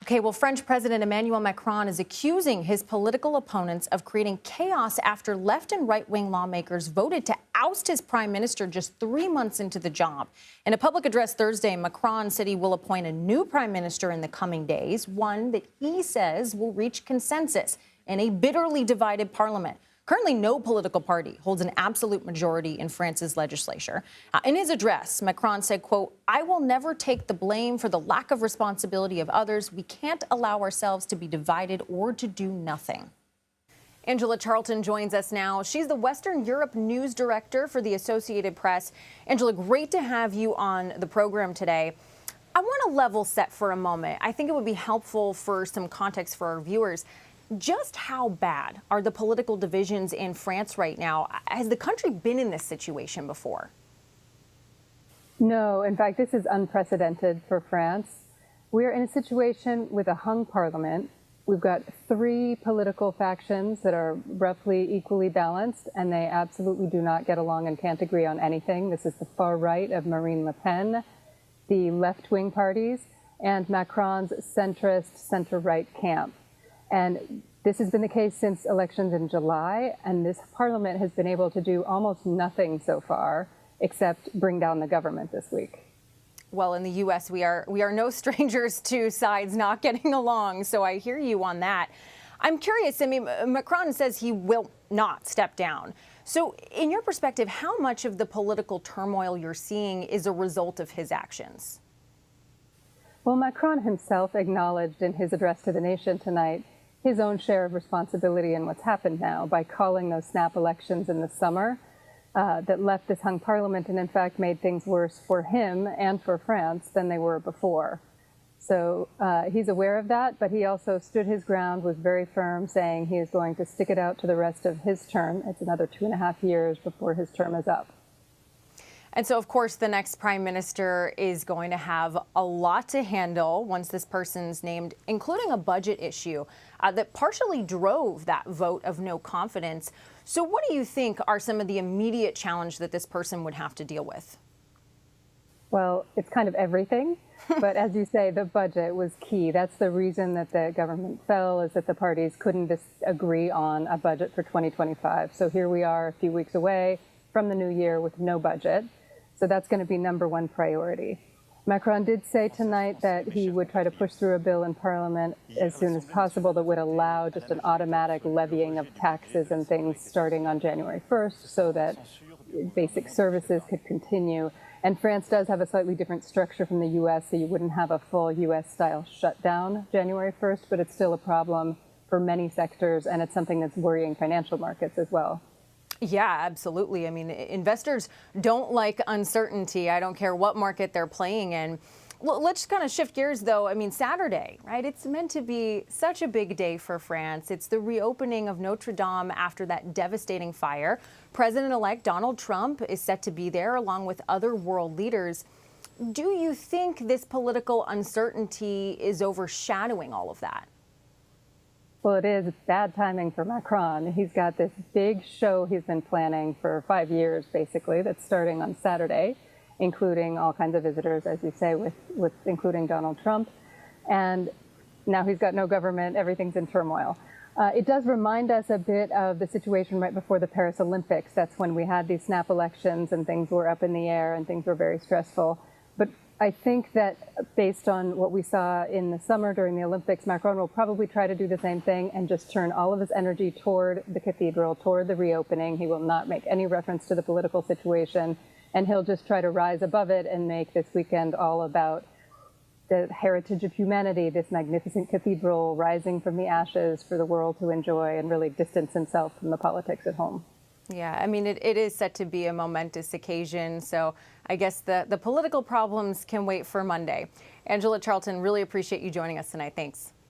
Okay, well, French President Emmanuel Macron is accusing his political opponents of creating chaos after left and right-wing lawmakers voted to oust his prime minister just 3 months into the job. In a public address Thursday, Macron said he will appoint a new prime minister in the coming days, one that he says will reach consensus in a bitterly divided parliament. Currently, no political party holds an absolute majority in France's legislature. In his address, Macron said, quote, "I will never take the blame for the lack of responsibility of others. We can't allow ourselves to be divided or to do nothing." Angela Charlton joins us now. She's the Western Europe News Director for the Associated Press. Angela, great to have you on the program today. I want to level set for a moment. I think it would be helpful for some context for our viewers. Just how bad are the political divisions in France right now? Has the country been in this situation before? No, in fact, this is unprecedented for France. We're in a situation with a hung parliament. We've got 3 political factions that are roughly equally balanced, and they absolutely do not get along and can't agree on anything. This is the far right of Marine Le Pen, the left-wing parties, and Macron's centrist center-right camp. And this has been the case since elections in July, and this parliament has been able to do almost nothing so far except bring down the government this week. Well, in the U.S., we are no strangers to sides not getting along, so I hear you on that. I'm curious, I mean, Macron says he will not step down. So in your perspective, how much of the political turmoil you're seeing is a result of his actions? Well, Macron himself acknowledged in his address to the nation tonight his own share of responsibility in what's happened now by calling those snap elections in the summer that left this hung parliament and in fact made things worse for him and for France than they were before. So he's aware of that, but he also stood his ground, was very firm, saying he is going to stick it out to the rest of his term. It's another 2.5 years before his term is up. And so, of course, the next prime minister is going to have a lot to handle once this person's named, including a budget issue that partially drove that vote of no confidence. So what do you think are some of the immediate challenges that this person would have to deal with? Well, it's kind of everything. But as you say, the budget was key. That's the reason that the government fell, is that the parties couldn't agree on a budget for 2025. So here we are a few weeks away from the new year with no budget. So that's going to be #1 priority. Macron did say tonight that he would try to push through a bill in Parliament as soon as possible that would allow just an automatic levying of taxes and things starting on January 1st so that basic services could continue. And France does have a slightly different structure from the U.S., so you wouldn't have a full U.S.-style shutdown January 1st, but it's still a problem for many sectors, and it's something that's worrying financial markets as well. Yeah, absolutely. I mean, investors don't like uncertainty. I don't care what market they're playing in. Well, let's kind of shift gears, though. I mean, Saturday, right? It's meant to be such a big day for France. It's the reopening of Notre Dame after that devastating fire. President-elect Donald Trump is set to be there along with other world leaders. Do you think this political uncertainty is overshadowing all of that? Well, it is. It's bad timing for Macron. He's got this big show he's been planning for 5 years, basically, that's starting on Saturday, including all kinds of visitors, as you say, with including Donald Trump. And now he's got no government. Everything's in turmoil. It does remind us a bit of the situation right before the Paris Olympics. That's when we had these snap elections and things were up in the air and things were very stressful. But I think that based on what we saw in the summer during the Olympics, Macron will probably try to do the same thing and just turn all of his energy toward the cathedral, toward the reopening. He will not make any reference to the political situation, and he'll just try to rise above it and make this weekend all about the heritage of humanity, this magnificent cathedral rising from the ashes for the world to enjoy, and really distance himself from the politics at home. Yeah, I mean, it is set to be a momentous occasion, so I guess the political problems can wait for Monday. Angela Charlton, really appreciate you joining us tonight. Thanks.